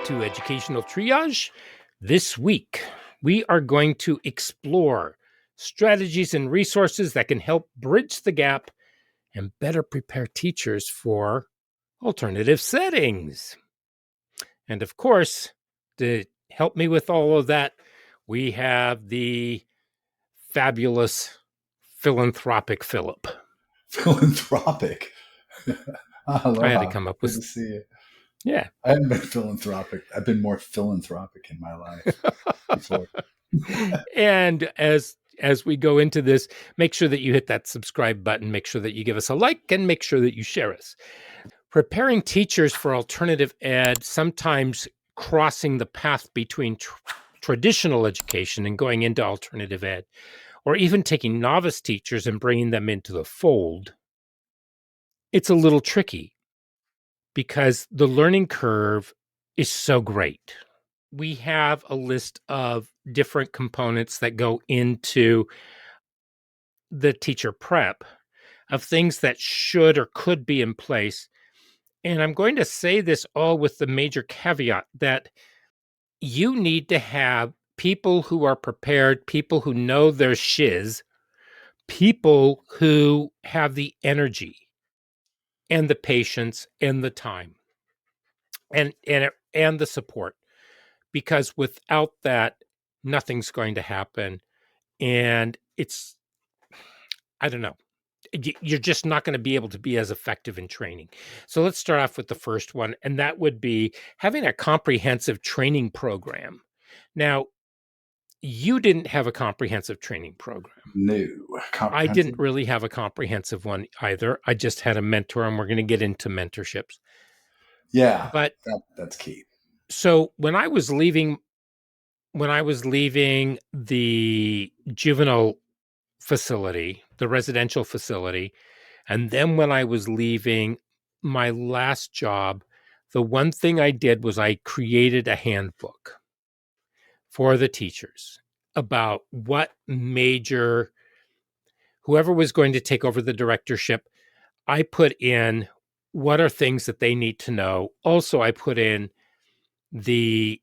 to Educational Triage. This week, we are going to explore strategies and resources that can help bridge the gap and better prepare teachers for alternative settings. And of course, to help me with all of that, we have the fabulous philanthropic Philip. Philanthropic. I had to Aloha. come up Good with, to see you. yeah. I haven't been philanthropic. I've been more philanthropic in my life before. And as we go into this, make sure that you hit that subscribe button, make sure that you give us a like, and make sure that you share us. Preparing teachers for alternative ed, sometimes crossing the path between traditional education and going into alternative ed, or even taking novice teachers and bringing them into the fold, it's a little tricky because the learning curve is so great. We have a list of different components that go into the teacher prep of things that should or could be in place. And I'm going to say this all with the major caveat that you need to have people who are prepared, people who know their shiz, people who have the energy and the patience and the time and the support, because without that, nothing's going to happen. And it's, I don't know, you're just not going to be able to be as effective in training. So let's start off with the first one, and that would be having a comprehensive training program. Now, you didn't have a comprehensive training program. No. I didn't really have a comprehensive one either. I just had a mentor, and we're going to get into mentorships. Yeah, But that's key. so when I was leaving the juvenile facility, the residential facility, and then when I was leaving my last job, the one thing I did was I created a handbook for the teachers about what major, whoever was going to take over the directorship, I put in what are things that they need to know. Also, I put in the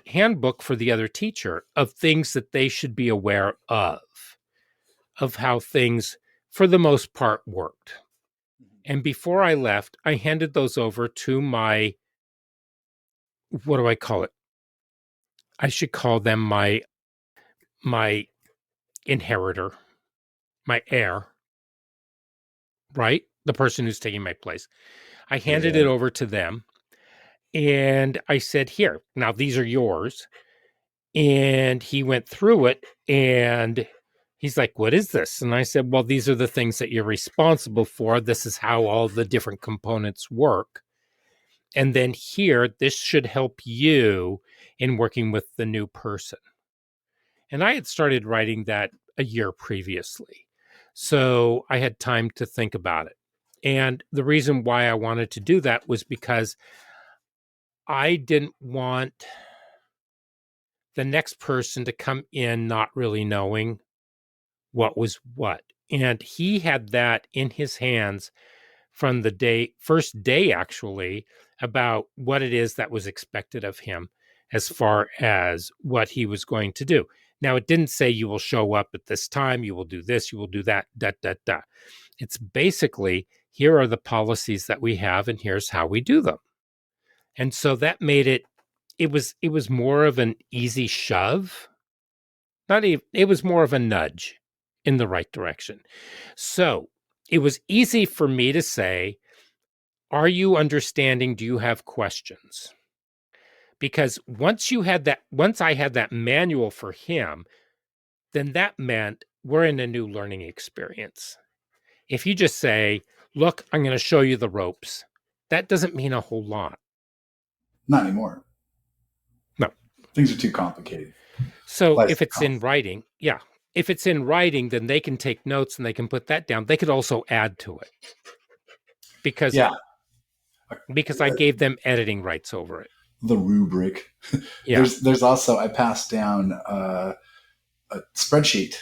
handbook for the other teacher of things that they should be aware of how things, for the most part, worked. And before I left, I handed those over to my, what do I call it? I should call them my inheritor, my heir, right? The person who's taking my place. I handed it over to them and I said, here, now these are yours. And he went through it and he's like, what is this? And I said, well, these are the things that you're responsible for. This is how all the different components work. And then here, this should help you in working with the new person. And I had started writing that a year previously. So I had time to think about it. And the reason why I wanted to do that was because I didn't want the next person to come in not really knowing what was what. And he had that in his hands from the first day, actually, about what it is that was expected of him as far as what he was going to do. Now, it didn't say you will show up at this time, you will do this, you will do that, da, da, da. It's basically, here are the policies that we have, and here's how we do them. And so that made it was more of an easy shove. Not even, it was more of a nudge in the right direction. So it was easy for me to say, are you understanding? Do you have questions? Because once I had that manual for him, then that meant we're in a new learning experience. If you just say, look, I'm going to show you the ropes, that doesn't mean a whole lot. Not anymore. No. Things are too complicated. So if it's in writing, if it's in writing, then they can take notes and they can put that down. They could also add to it because I gave them editing rights over it. The rubric. Yeah. There's also, I passed down a spreadsheet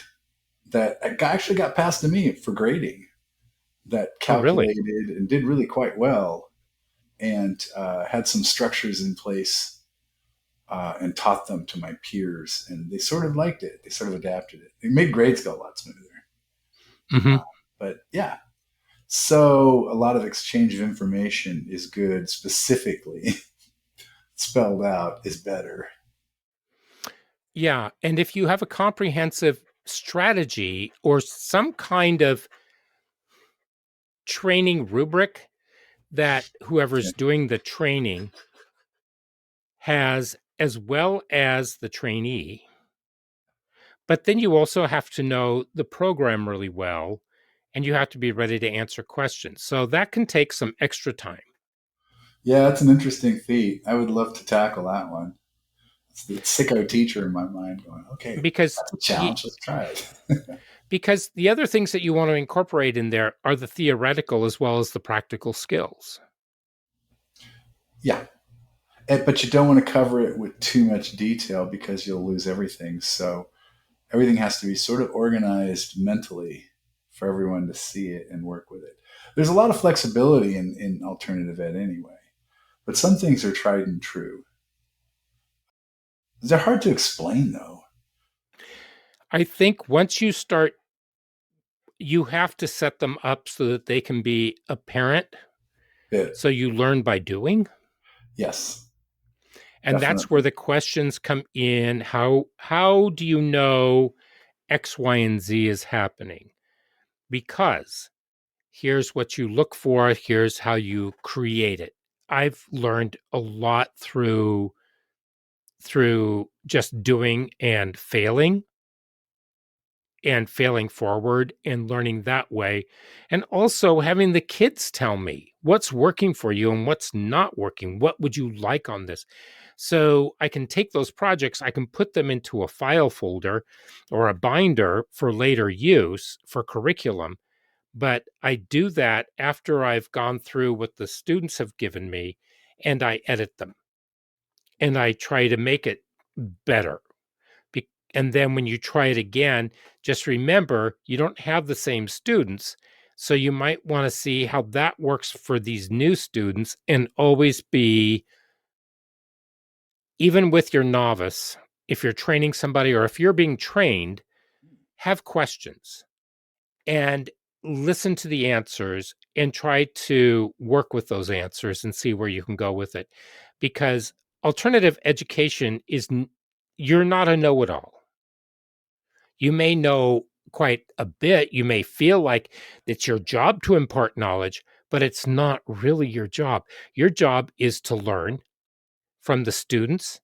that actually got passed to me for grading that calculated and did really quite well and had some structures in place and taught them to my peers, and they sort of liked it. They sort of adapted it. It made grades go a lot smoother. Hmm. But yeah, so a lot of exchange of information is good. Specifically spelled out is better. Yeah. And if you have a comprehensive strategy or some kind of training rubric that Yeah, whoever's doing the training has, as well as the trainee, but then you also have to know the program really well and you have to be ready to answer questions. So that can take some extra time yeah, that's an interesting feat. I would love to tackle that one. It's the sicko teacher in my mind going, okay, because that's a you, challenge. Let's try it. because the other things that you want to incorporate in there are the theoretical as well as the practical skills. Yeah. But you don't want to cover it with too much detail because you'll lose everything. So everything has to be sort of organized mentally for everyone to see it and work with it. There's a lot of flexibility in alternative ed anyway, but some things are tried and true. They're hard to explain though. I think once you start, you have to set them up so that they can be apparent. It, So you learn by doing. yes, And that's where definitely. the questions come in. How do you know X, Y, and Z is happening? Because here's what you look for, here's how you create it. I've learned a lot through just doing and failing forward and learning that way. And also having the kids tell me what's working for you and what's not working. What would you like on this? So I can take those projects, I can put them into a file folder or a binder for later use for curriculum. But I do that after I've gone through what the students have given me and I edit them and I try to make it better. And then when you try it again, just remember you don't have the same students. So you might want to see how that works for these new students and always be, even with your novice, if you're training somebody or if you're being trained, have questions and listen to the answers and try to work with those answers and see where you can go with it. Because alternative education you're not a know it all. You may know quite a bit. You may feel like it's your job to impart knowledge, but it's not really your job. Your job is to learn from the students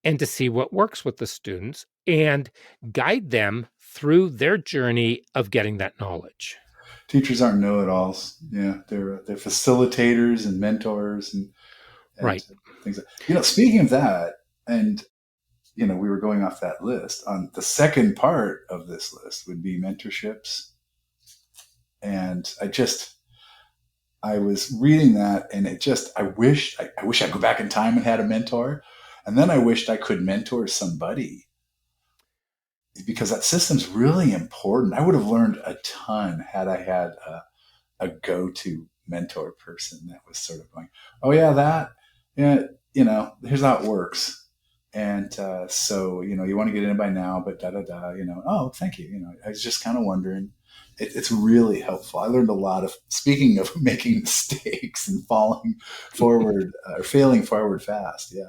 and to see what works with the students and guide them through their journey of getting that knowledge. Teachers aren't know-it-alls. Yeah, they're facilitators and mentors and Right. things. Speaking of that, and we were going off that list. On the second part of this list would be mentorships, and I was reading that, and I wish I'd go back in time and had a mentor, and then I wished I could mentor somebody because that system's really important. I would have learned a ton had I had a go-to mentor person that was sort of going, oh yeah, that, yeah, here's how it works. And so, you want to get in by now, but da da da, oh, thank you. I was just kind of wondering. It's really helpful. I learned a lot of, speaking of making mistakes and falling forward or failing forward fast. Yeah,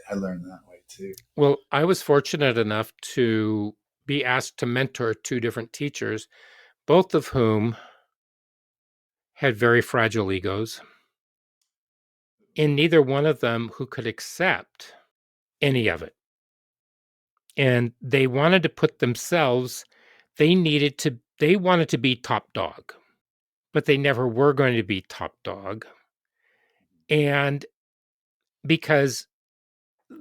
I learned that way too. Well, I was fortunate enough to be asked to mentor two different teachers, both of whom had very fragile egos, and neither one of them who could accept any of it. And they wanted to put themselves, they wanted to be top dog, but they never were going to be top dog. And because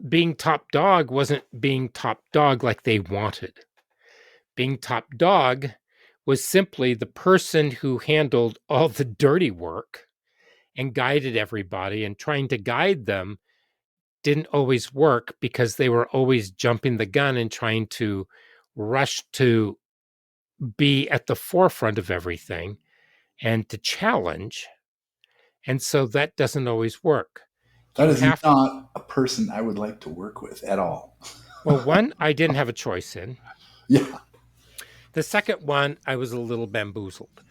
being top dog wasn't being top dog like they wanted. Being top dog was simply the person who handled all the dirty work and guided everybody, and trying to guide them didn't always work because they were always jumping the gun and trying to rush to be at the forefront of everything and to challenge. And so that doesn't always work. That You is have not a person I would like to work with at all. well, one I didn't have a choice in. Yeah, The second one, I was a little bamboozled.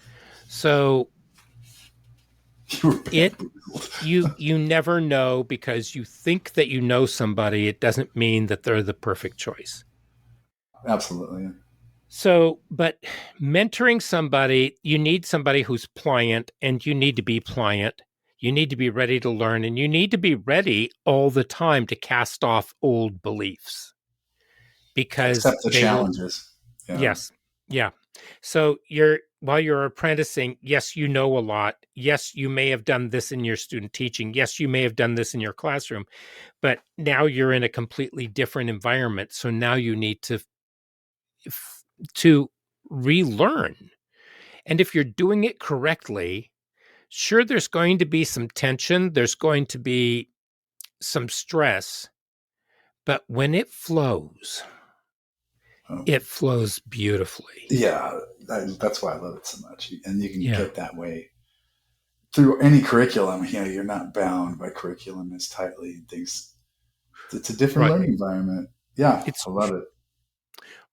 So you were it bamboozled. you never know because you think that you know somebody, it doesn't mean that they're the perfect choice. Absolutely. So, but mentoring somebody, you need somebody who's pliant and you need to be pliant. You need to be ready to learn and you need to be ready all the time to cast off old beliefs because Accept the they will, challenges. Yeah. yes. Yeah. So you're while you're apprenticing, yes, you know a lot. Yes, you may have done this in your student teaching. Yes, you may have done this in your classroom, but now you're in a completely different environment. So now you need to relearn. And if you're doing it correctly, sure, there's going to be some tension, there's going to be some stress, but when Oh, it flows beautifully. yeah. That's why I love it so much. And you can Yeah, get that way through any curriculum. You know, you're not bound by curriculum as tightly and things. It's a different right. learning environment. Yeah, It's I love it.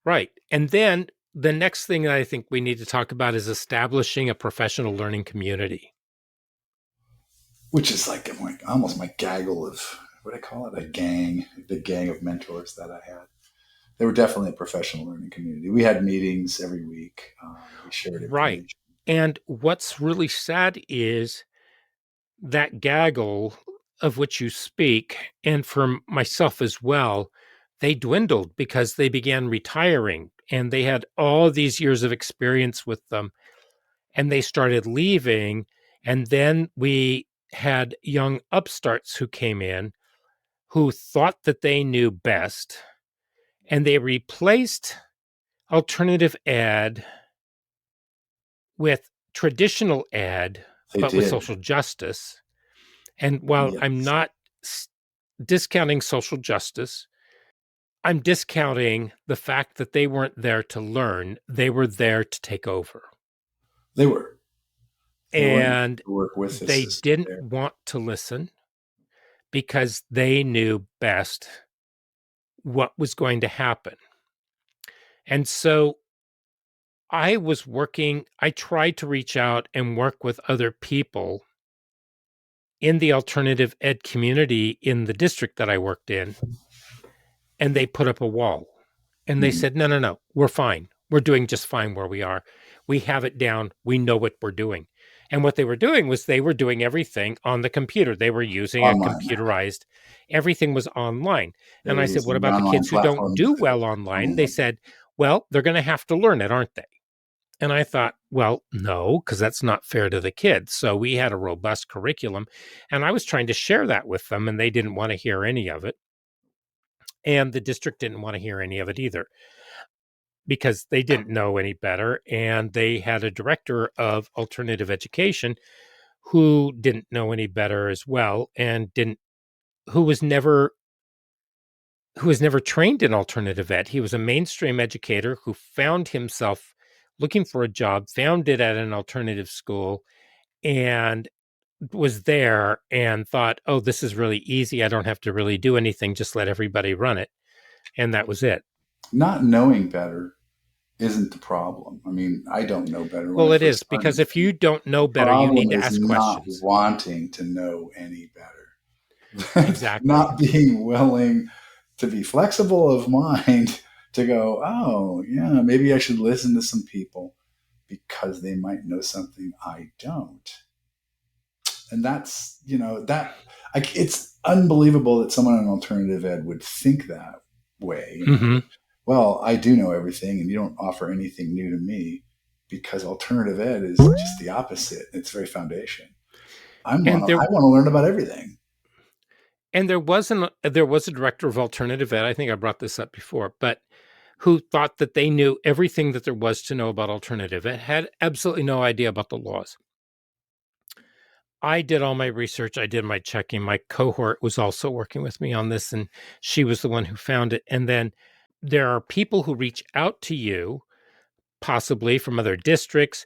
right. And then the next thing that I think we need to talk about is establishing a professional learning community. Which is like almost my gaggle of what do I call it? A gang, the gang of mentors that I had. They were definitely a professional learning community. We had meetings every week. We shared Right. information. And what's really sad is that gaggle of which you speak, and for myself as well, they dwindled because they began retiring and they had all these years of experience with them and they started leaving. And then we had young upstarts who came in who thought that they knew best and they replaced alternative ed with traditional ed, They but with did. social justice. And while I'm Yes. not discounting social justice, I'm discounting the fact that they weren't there to learn, they were there to take over. They were. They weren't And to work with the they system didn't there. want to listen because they knew best what was going to happen. And so I tried to reach out and work with other people in the alternative ed community in the district that I worked in, and they put up a wall and they Mhm. said, no, no, no, we're fine. We're doing just fine where we are. We have it down. We know what we're doing. And what they were doing was they were doing everything on the computer. They were using a Online. computerized, everything was online. They And were I said, what using the about the online kids who don't platforms do that well come online? They in. said, well, they're going to have to learn it, aren't they? And I thought, well, no, because that's not fair to the kids. So we had a robust curriculum. And I was trying to share that with them, and they didn't want to hear any of it. And the district didn't want to hear any of it either because they didn't know any better. And they had a director of alternative education who didn't know any better as well and didn't who was never trained in alternative ed. He was a mainstream educator who found himself looking for a job, found it at an alternative school, and was there and thought, oh, this is really easy. I don't have to really do anything, just let everybody run it. And that was it. Not knowing better isn't the problem. I mean, I don't know better when I Well, it is first learn because if you anything. don't The know better, you need problem to is ask not questions. wanting to know any better, Exactly. not being willing to be flexible of mind to go, oh, yeah, maybe I should listen to some people because they might know something I don't. And that's, it's unbelievable that someone in alternative ed would think that way, Hmm. that, well, I do know everything and you don't offer anything new to me, because alternative ed is just the opposite. It's very foundation. And I want to learn about everything. there was a director of alternative ed. I think I brought this up before, but who thought that they knew everything that there was to know about alternative ed, had absolutely no idea about the laws. I did all my research. I did my checking. My cohort was also working with me on this, and she was the one who found it. And then there are people who reach out to you, possibly from other districts.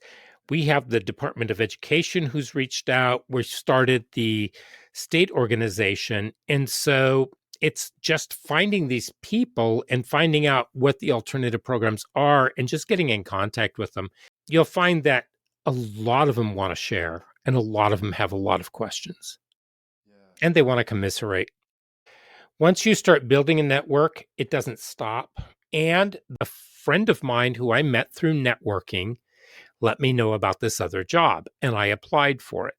We have the Department of Education who's reached out. We started the state organization. And so it's just finding these people and finding out what the alternative programs are and just getting in contact with them. You'll find that a lot of them want to share and a lot of them have a lot of questions Yeah. and they want to commiserate. Once you start building a network, it doesn't stop. And a friend of mine who I met through networking let me know about this other job and I applied for it.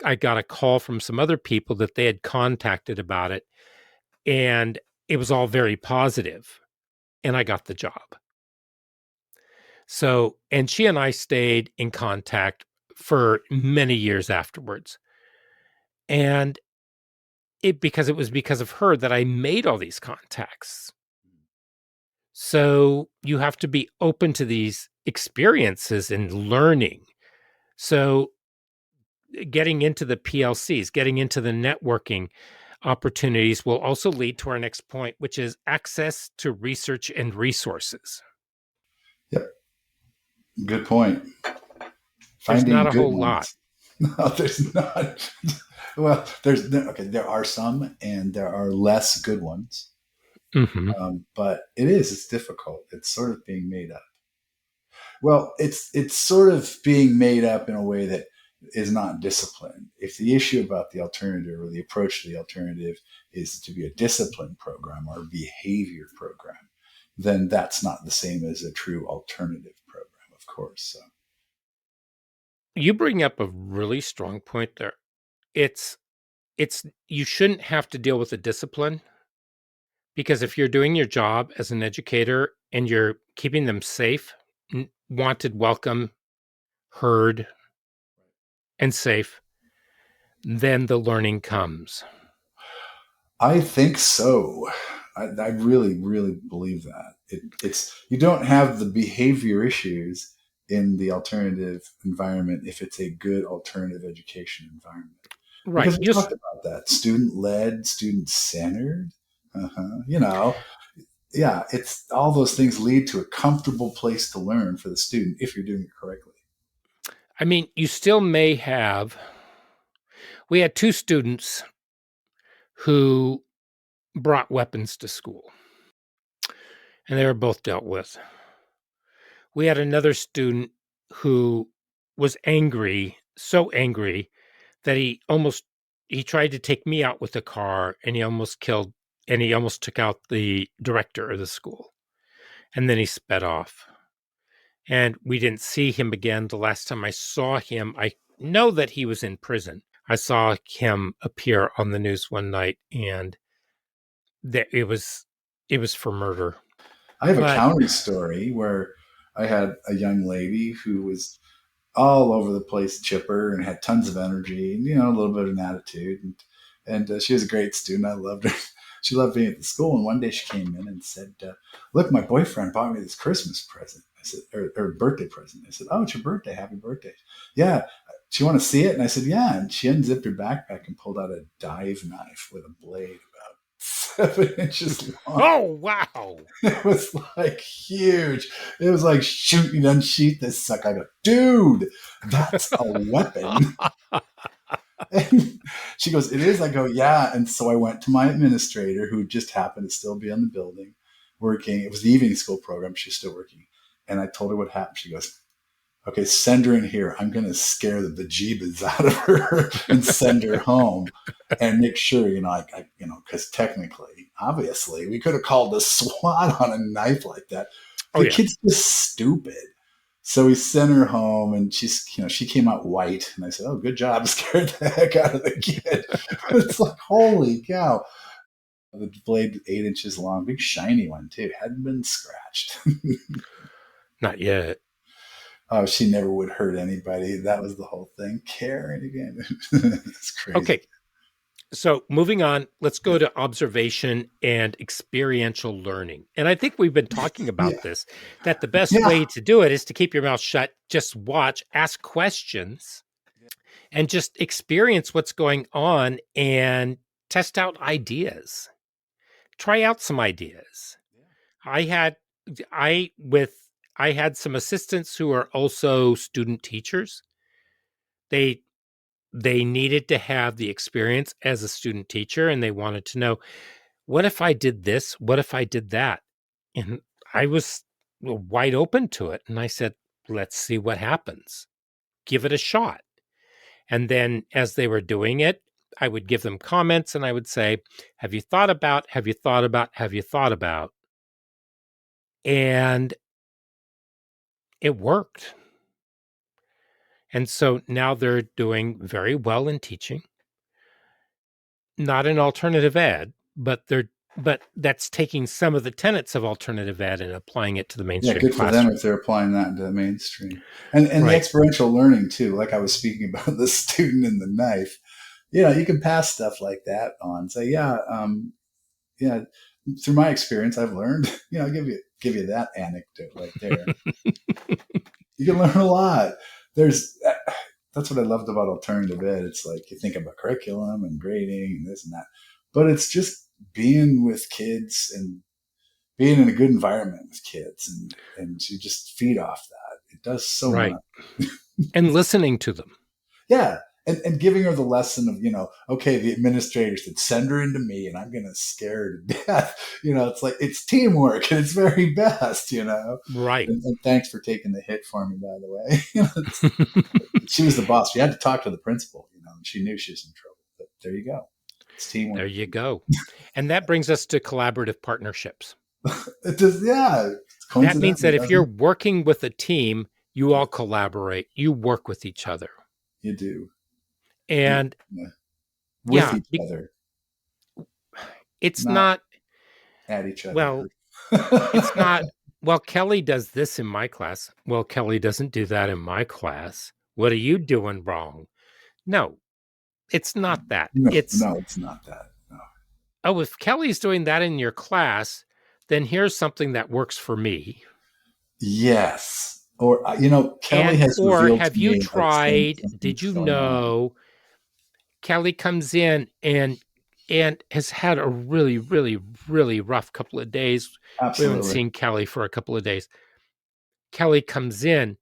I got a call from some other people that they had contacted about it, and it was all very positive, and I got the job. So, and she and I stayed in contact for many years afterwards. And it was because of her that I made all these contacts. So, you have to be open to these experiences and learning. So, getting into the PLCs, getting into the networking opportunities will also lead to our next point, which is access to research and resources. Yep. Good point. There's not Finding a good whole lot. ones. No, there's not. Well, okay. There are some, and there are less good ones. Hmm. But it's difficult. It's sort of being made up. Well, it's sort of being made up in a way that is not disciplined. If the issue about the alternative or the approach to the alternative is to be a discipline program or a behavior program, then that's not the same as a true alternative program, of course. So, You bring up a really strong point there. It's it's you shouldn't have to deal with the discipline because if you're doing your job as an educator and you're keeping them safe, wanted, welcome, heard, and safe, then the learning comes. I think so. I really, really believe that it's you don't have the behavior issues in the alternative environment if it's a good alternative education environment. Right. Because we talked about that student led, student centered. You know, yeah, it's all those things lead to a comfortable place to learn for the student if you're doing it correctly. I mean, you still may have. We had two students who brought weapons to school, and they were both dealt with. We had another student who was angry, so angry that he tried to take me out with a car and he almost took out the director of the school. And then he sped off. And we didn't see him again. The last time I saw him, I know that he was in prison. I saw him appear on the news one night and that it was for murder. I have a But counter story where I had a young lady who was all over the place, chipper, and had tons of energy, and a little bit of an attitude. And she was a great student. I loved her. She loved being at the school. And one day she came in and said, "Look, my boyfriend bought me this Christmas present." I said, or birthday present. I said, "Oh, it's your birthday. Happy birthday!" Yeah. Do you want to see it? And I said, "Yeah." And she unzipped her backpack and pulled out a dive knife with a blade about 7 inches long. oh wow. It was like huge. It was like shoot, you unsheath this sucker. I go, dude, that's a weapon. And she goes, it is. I go, yeah. And so I went to my administrator, who just happened to still be in the building working. It was the evening school program. She's still working. And I told her what happened. She goes, okay, send her in here. I'm going to scare the bejeebas out of her and send her home and make sure, because technically, obviously, we could have called the SWAT on a knife like that. Oh The yeah. kid's just stupid. So we sent her home and she came out white. And I said, oh, good job. Scared the heck out of the kid. It's like, holy cow. The blade 8 inches long, big shiny one too. Hadn't been scratched. Not yet. Oh, she never would hurt anybody. That was the whole thing. Caring again. It's crazy. Okay. So moving on, let's Yeah. go to observation and experiential learning. And I think we've been talking Yeah. about this, that the best Yeah. way to do it is to keep your mouth shut, just watch, ask questions, and just experience what's going on and test out ideas. Try out some ideas. I had I with I had some assistants who are also student teachers. They they needed to have the experience as a student teacher, and they wanted to know, what if I did this? What if I did that? And I was wide open to it. And I said, let's see what happens. Give it a shot. And then as they were doing it, I would give them comments and I would say, have you thought about, have you thought about, have you thought about? And it worked. And so now they're doing very well in teaching, not in alternative ed, but that's taking some of the tenets of alternative ed and applying it to the Yeah, mainstream good for them classroom. if they're applying that into the mainstream. And the Right. experiential learning too, like I was speaking about the student and the knife. You can pass stuff like that on. Say, yeah, through my experience, I've learned. I'll give you that anecdote right there. You can learn a lot. There's That's what I loved about alternative ed. It's like you think about curriculum and grading and this and that, but it's just being with kids and being in a good environment with kids, and you just feed off that. It does so Right. much. And listening to them. Yeah. And giving her the lesson of, okay, the administrator said, send her into me and I'm going to scare her to death. It's like, it's teamwork and it's very best. Right. And thanks for taking the hit for me, by the way. She was the boss. She had to talk to the principal, and she knew she was in trouble. But there you go. It's There teamwork. you go. And that brings us to collaborative partnerships. It just, yeah, it's That means coincidentally, that if you're doesn't working with a team, you it? all collaborate, you work with each other. You do. You, And yeah, with yeah, each other, it's not not, at each other. well, it's not, well, Kelly does this in my class. Well, Kelly doesn't do that in my class. What are you doing wrong? No, it's not that. No, It's, no, it's not that. No. oh, if Kelly's doing that in your class, then here's something that works for me. Yes. Or, Kelly And, has or revealed have to you me about tried, did something's you going on. know Kelly comes in and has had a really, really, really rough couple of days. We haven't Absolutely. seen Kelly for a couple of days. Kelly comes in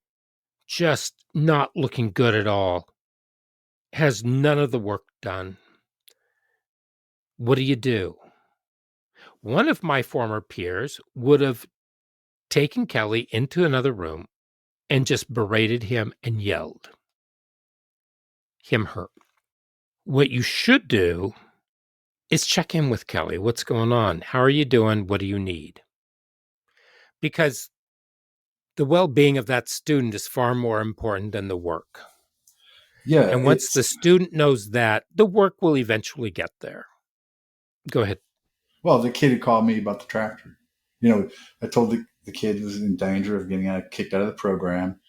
just not looking good at all, has none of the work done. What do you do? One of my former peers would have taken Kelly into another room and just berated him and yelled. Her. What you should do is check in with Kelly. What's going on? How are you doing? What do you need? Because the well-being of that student is far more important than the work. Yeah. And once the student knows that, the work will eventually get there. Go ahead. Well, the kid had called me about the tractor. I told the kid was in danger of getting kicked out of the program.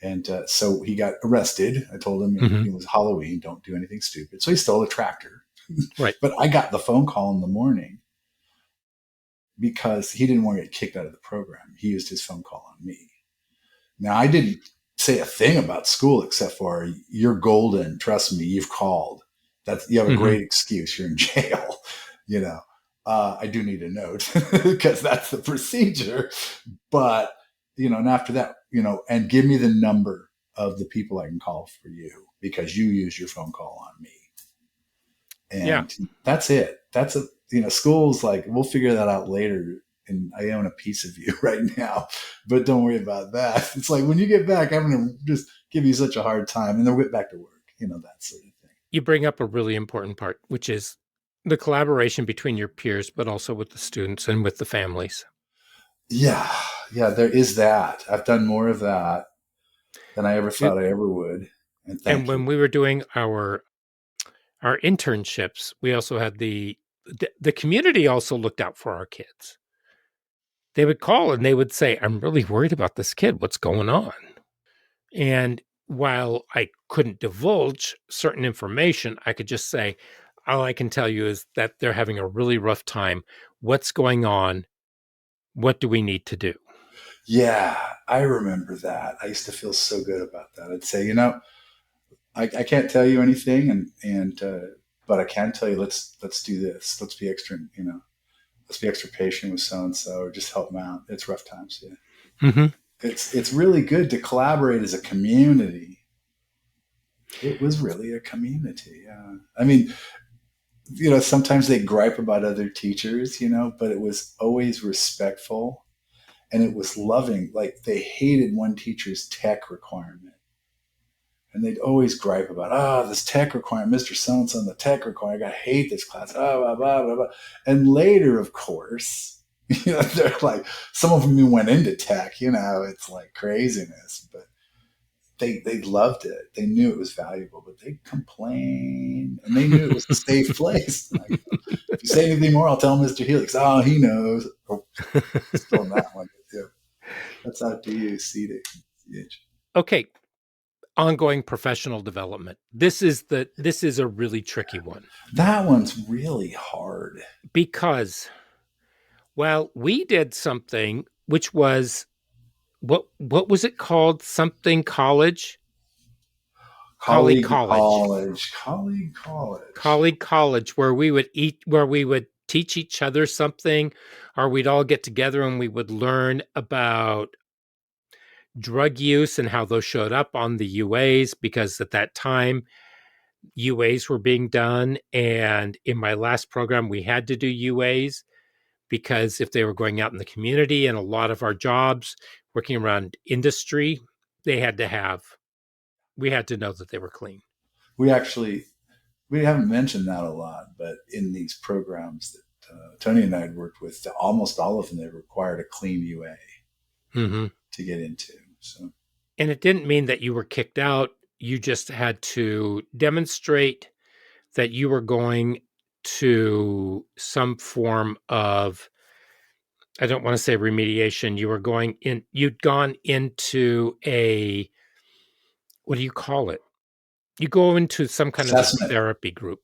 And so he got arrested. I told him Mm-hmm. it was Halloween, don't do anything stupid. So he stole a tractor. Right. But I got the phone call in the morning because he didn't want to get kicked out of the program. He used his phone call on me. Now, I didn't say a thing about school except for, you're golden. Trust me, you've called. You have a Mm-hmm. great excuse. You're in jail. you know, I do need a note because that's the procedure. But, and after that, and give me the number of the people I can call for you because you use your phone call on me. Yeah. And that's it. School's like, we'll figure that out later. And I own a piece of you right now, but don't worry about that. It's like when you get back, I'm going to just give you such a hard time and then we'll get back to work, that sort of thing. You bring up a really important part, which is the collaboration between your peers, but also with the students and with the families. Yeah. Yeah. There is that. I've done more of that than I ever It, thought I ever would. And and thank when you. we were doing our internships, we also had the community also looked out for our kids. They would call and they would say, I'm really worried about this kid. What's going on? And while I couldn't divulge certain information, I could just say, all I can tell you is that they're having a really rough time. What's going on? What do we need to do? Yeah. I remember that. I used to feel so good about that. I'd say, I can't tell you anything but I can tell you, let's do this. Let's be extra, let's be extra patient with so and so, or just help them out. It's rough times. Yeah, Mm-hmm. it's really good to collaborate as a community. It was really a community. Yeah. I mean, sometimes they gripe about other teachers, but it was always respectful and it was loving. Like they hated one teacher's tech requirement. And they'd always gripe about, this tech requirement, Mr. So-and-so, the tech requirement, I hate this class, blah, blah, blah, blah. And later, of course, they're like, some of them even went into tech, it's like craziness, but they loved it. They knew it was valuable, but they complained and they knew it was a safe place. Like, if you say anything more, I'll tell Mr. Helix. Oh, he knows. Oh, still on that one. Yeah. That's out to you, CH. Okay, ongoing professional development. This is a really tricky one That one's really hard. because, well, we did something which was what was it called? Something college? Colleague Colleague college. college. Colleague college. Colleague college where we would teach each other something, or we'd all get together and we would learn about drug use and how those showed up on the UAs, because at that time UAs were being done. And in my last program, we had to do UAs because if they were going out in the community, and a lot of our jobs working around industry, they had to have, we had to know that they were clean. We actually we haven't mentioned that a lot, but in these programs that Tony and I had worked with, almost all of them they required a clean UA Mm-hmm. to get into. So And it didn't mean that you were kicked out. You just had to demonstrate that you were going to some form of, I don't want to say remediation. You were going in, you'd gone into a, what do you call it? You go into some kind of a assessment. therapy group.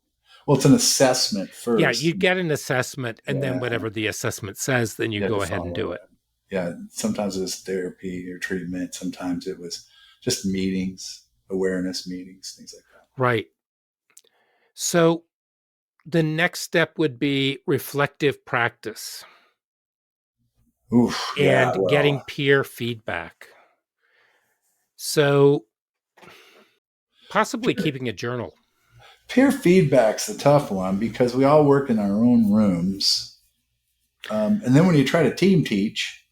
Well, it's an assessment Yeah, you first. get an assessment, and then Yeah, whatever the assessment says, then you you had to go ahead and follow do it. it. Yeah, sometimes it was therapy or treatment. Sometimes it was just meetings, awareness meetings, things like that. Right. So the next step would be reflective practice Oof, yeah. and getting Well, peer feedback. So possibly keeping a journal. peer feedback's a tough one because we all work in our own rooms. And then when you try to team teach,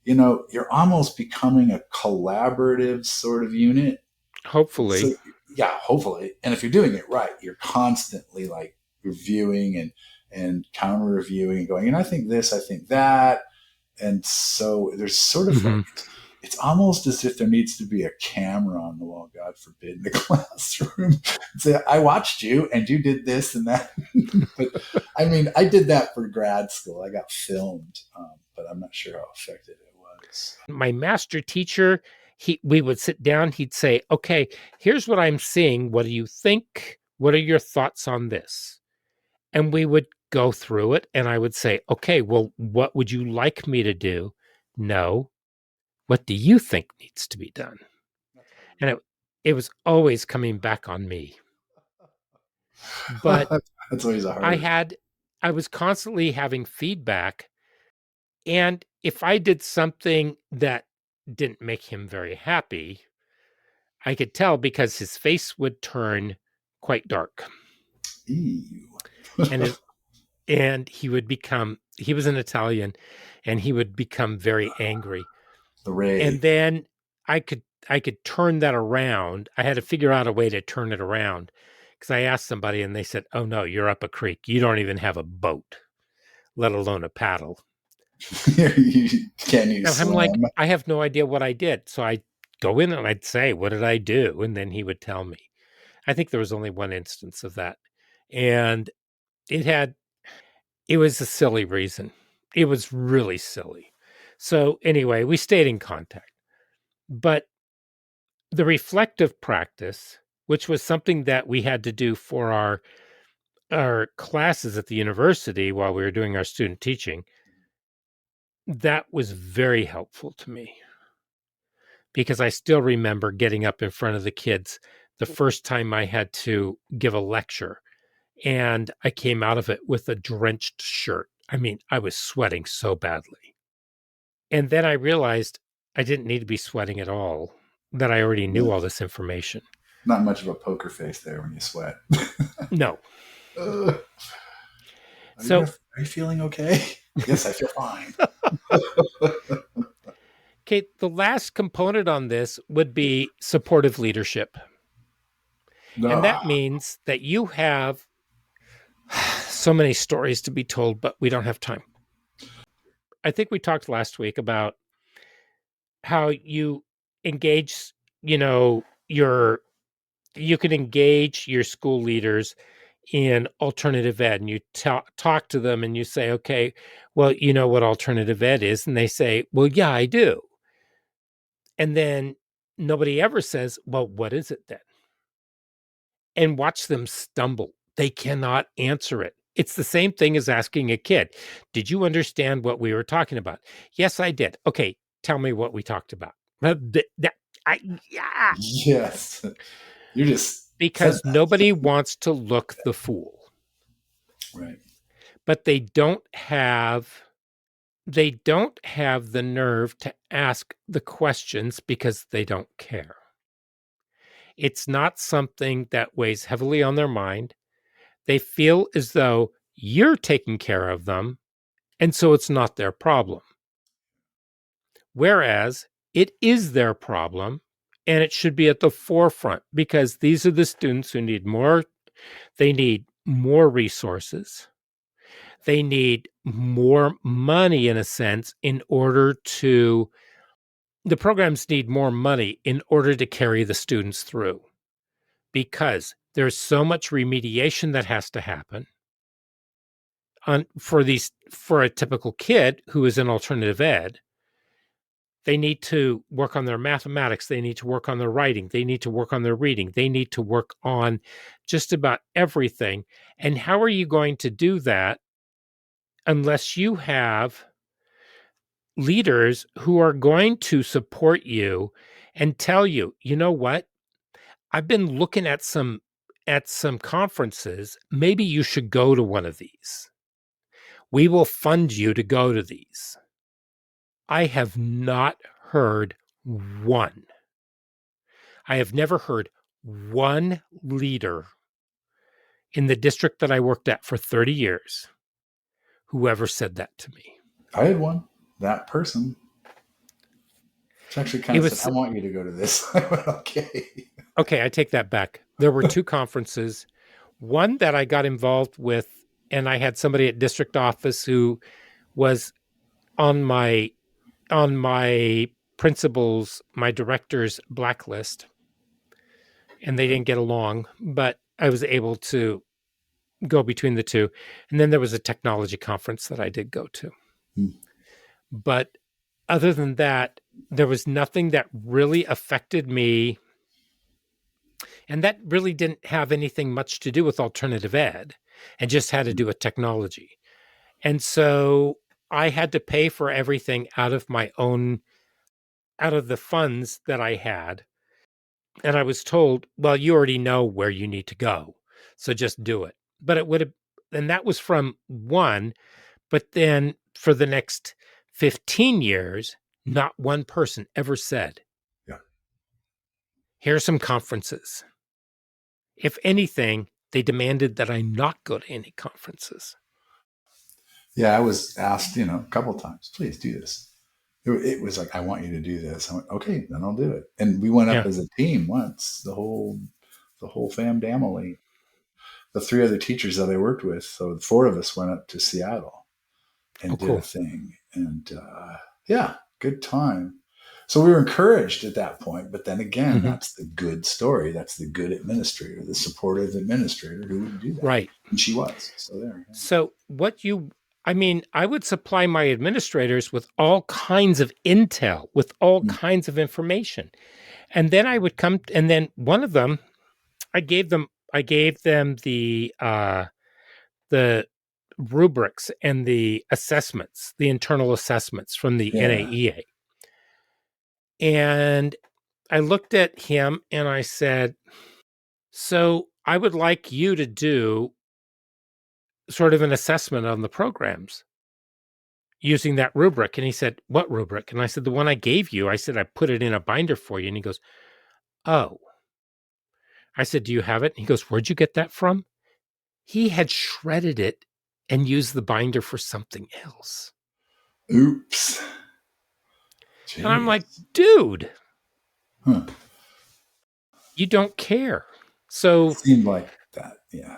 you're almost becoming a collaborative sort of unit. Hopefully. So, yeah, hopefully. And if you're doing it right, you're constantly like reviewing and counter reviewing and going, I think this, I think that. And so there's sort of like, Hmm. it's almost as if there needs to be a camera on the wall, God forbid, in the classroom. Say, I watched you and you did this and that. But I mean, I did that for grad school. I got filmed, but I'm not sure how effective it was. My master teacher, we would sit down, he'd say, okay, here's what I'm seeing. What do you think? What are your thoughts on this? And we would go through it, and I would say, okay, well, what would you like me to do? No. What do you think needs to be done? And it was always coming back on me. But That's always the I hardest. had, I was constantly having feedback. And if I did something that didn't make him very happy, I could tell because his face would turn quite dark. Ew. And his, and he was an Italian, and he would become very angry. The And Ray. then I could turn that around. I had to figure out a way to turn it around because I asked somebody and they said, "Oh no, you're up a creek. You don't even have a boat, let alone a paddle." Can you And I'm like, swim? I have no idea what I did. So I go in and I'd say, "What did I do?" And then he would tell me. I think there was only one instance of that. And it had it was a silly reason. It was really silly. So anyway, we stayed in contact. But the reflective practice, which was something that we had to do for our classes at the university while we were doing our student teaching, that was very helpful to me because I still remember getting up in front of the kids the first time I had to give a lecture, and I came out of it with a drenched shirt. I mean, I was sweating so badly. And then I realized I didn't need to be sweating at all, that I already knew Yeah. all this information. Not much of a poker face there when you sweat. No. Ugh. So, Are you feeling okay? Yes, I feel fine. Kate, the last component on this would be supportive leadership. And No. that means that you have so many stories to be told, but we don't have time. I think we talked last week about how you engage, you know, you can engage your school leaders in alternative ed, and you talk to them and you say, okay, well, you know what alternative ed is? And they say, well, yeah, I do. And then nobody ever says, well, what is it then? And watch them stumble. They cannot answer it. It's the same thing as asking a kid, did you understand what we were talking about? Yes, I did. Okay, tell me what we talked about. Yeah, Yes. You just said because that. nobody wants to look the fool, Right. but they don't have the nerve to ask the questions because they don't care. It's not something that weighs heavily on their mind. They feel as though you're taking care of them, and so it's not their problem. Whereas it is their problem, and it should be at the forefront because these are the students who they need more resources. They need more money in a sense in order to the programs need more money in order to carry the students through because there's so much remediation that has to happen for a typical kid who is in alternative ed. They need to work on their mathematics, they need to work on their writing, they need to work on their reading, they need to work on just about everything. And how are you going to do that unless you have leaders who are going to support you and tell you, you know what? I've been looking at some conferences. Maybe you should go to one of these. We will fund you to go to these. I have not heard one. I have never heard one leader in the district that I worked at for 30 years who ever said that to me. I had one. That person. She actually kind It of said, was I want you to go to this. I went, okay. okay, I take that back. There were two conferences, one that I got involved with, and I had somebody at district office who was on my principal's, my director's blacklist, and they didn't get along, but I was able to go between the two. And then there was a technology conference that I did go to. Hmm. But other than that, there was nothing that really affected me. And that really didn't have anything much to do with alternative ed and just had to do with technology. And so I had to pay for everything out of the funds that I had. And I was told, well, you already know where you need to go. So just do it. But it would have, and that was from one. But then for the next 15 years, not one person ever said, Yeah. here are some conferences. If anything, they demanded that I not go to any conferences. Yeah, I was asked, a couple of times, please do this. It was like, I want you to do this. I went, okay, then I'll do it. And we went up Yeah. as a team once, the whole fam family, the three other teachers that I worked with. So the four of us went up to Seattle Oh, and did a cool. thing. And yeah, good time. So we were encouraged at that point. But then again, Hmm. that's the good story. That's the good administrator, the supportive administrator who would do that. Right. And she was. So there. So I mean, I would supply my administrators with all kinds of intel, with all Yeah. kinds of information. And then I would come, and then one of them, I gave them the rubrics and the assessments, the internal assessments from the Yeah. NAEA. And I looked at him and I said, so I would like you to do sort of an assessment on the programs using that rubric. And he said, what rubric? And I said, the one I gave you. I said, I put it in a binder for you. And he goes, oh. I said, "Do you have it?" And he goes, "Where'd you get that from?" He had shredded it and used the binder for something else. Oops. And I'm like, Jeez. dude, Huh. you don't care. So, Seemed like that. Yeah.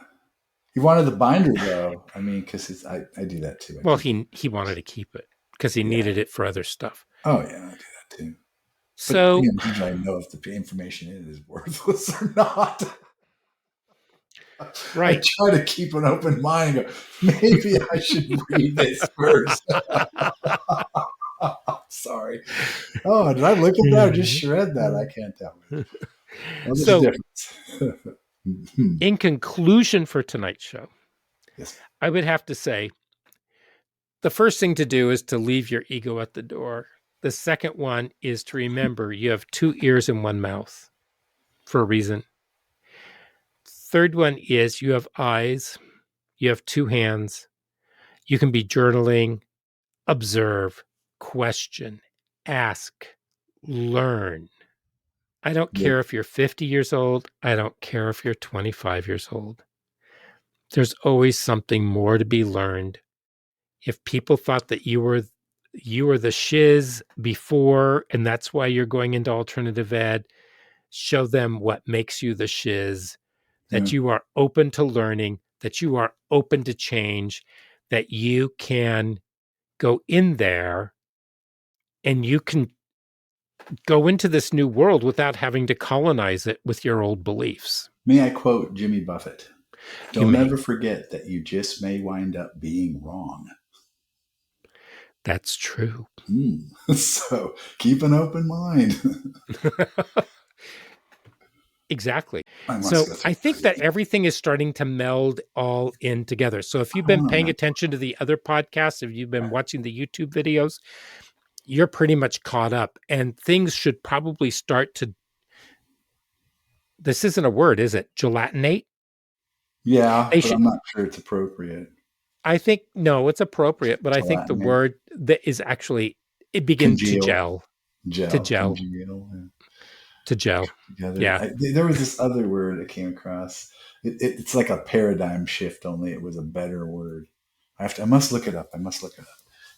He wanted the binder though. I mean, because I do that too. I well, keep it. he wanted to keep it because he Yeah. needed it for other stuff. Oh yeah, I do that too. But So, he's trying to know if the information in it is worthless or not. I right. try to keep an open mind and go, maybe I should read this first. Sorry. Oh, did I look at that or just shred that? I can't tell. Well, there's a So, difference. in conclusion for tonight's show, Yes. I would have to say the first thing to do is to leave your ego at the door. The second one is to remember you have 2 ears and 1 mouth for a reason. Third one is you have eyes, you have 2 hands. You can be journaling, observe, question, ask, learn. I don't Yep. care if you're 50 years old. I don't care if you're 25 years old. There's always something more to be learned. If people thought that you were the shiz before and that's why you're going into alternative ed, show them what makes you the shiz, Yeah. that you are open to learning, that you are open to change, that you can go in there and you can go into this new world without having to colonize it with your old beliefs. May I quote Jimmy Buffett? You Don't may. ever forget that you just may wind up being wrong. That's true. So keep an open mind. Exactly. I must So go through I think that everything is starting to meld all in together. So if you've I been want to paying know. attention to the other podcasts, if you've been watching the YouTube videos, you're pretty much caught up and things should probably start to, this isn't a word, is it? Gelatinate? Yeah, They but should, I'm not sure it's appropriate. I think, no, it's appropriate, but I think the Gelatinate, word that is actually, it begins to congeal, gel, to gel, gel, congeal. Yeah. to gel. Together. Yeah. There was this other word I came across. It's like a paradigm shift, only it was a better word. I must look it up. I must look it up.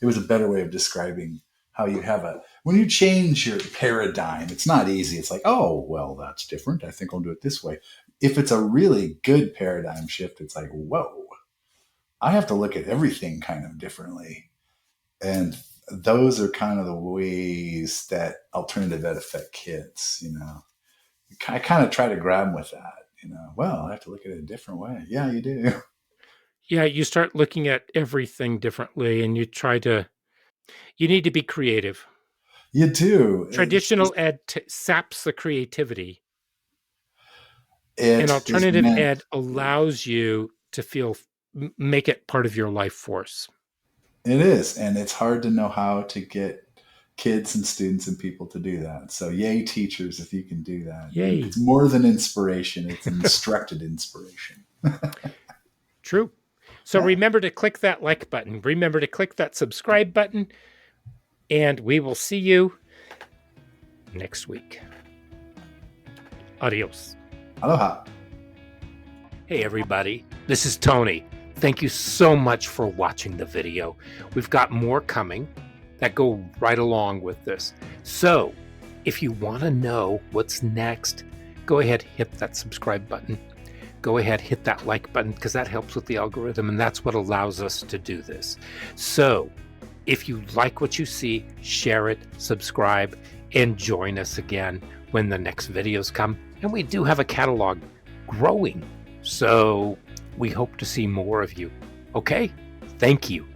It was a better way of describing how you have when you change your paradigm, it's not easy. It's like, oh, well, that's different. I think I'll do it this way. If it's a really good paradigm shift, it's like, whoa, I have to look at everything kind of differently. And those are kind of the ways that alternative ed affect kids, I kind of try to grab them with that. Well, I have to look at it a different way. Yeah, you do. Yeah. You start looking at everything differently and you need to be creative. You do. Traditional ed saps the creativity, and It is alternative meant ed to. allows you to make it part of your life force. It is. And it's hard to know how to get kids and students and people to do that. So, yay, teachers, if you can do that. Yay. It's more than inspiration, it's instructed inspiration. True. So Yeah. remember to click that like button. Remember to click that subscribe button. And we will see you next week. Adios. Aloha. Hey, everybody. This is Tony. Thank you so much for watching the video. We've got more coming that go right along with this. So if you want to know what's next, go ahead, hit that subscribe button. Go ahead, hit that like button because that helps with the algorithm and that's what allows us to do this. So if you like what you see, share it, subscribe, and join us again when the next videos come. And we do have a catalog growing. So we hope to see more of you. Okay? Thank you.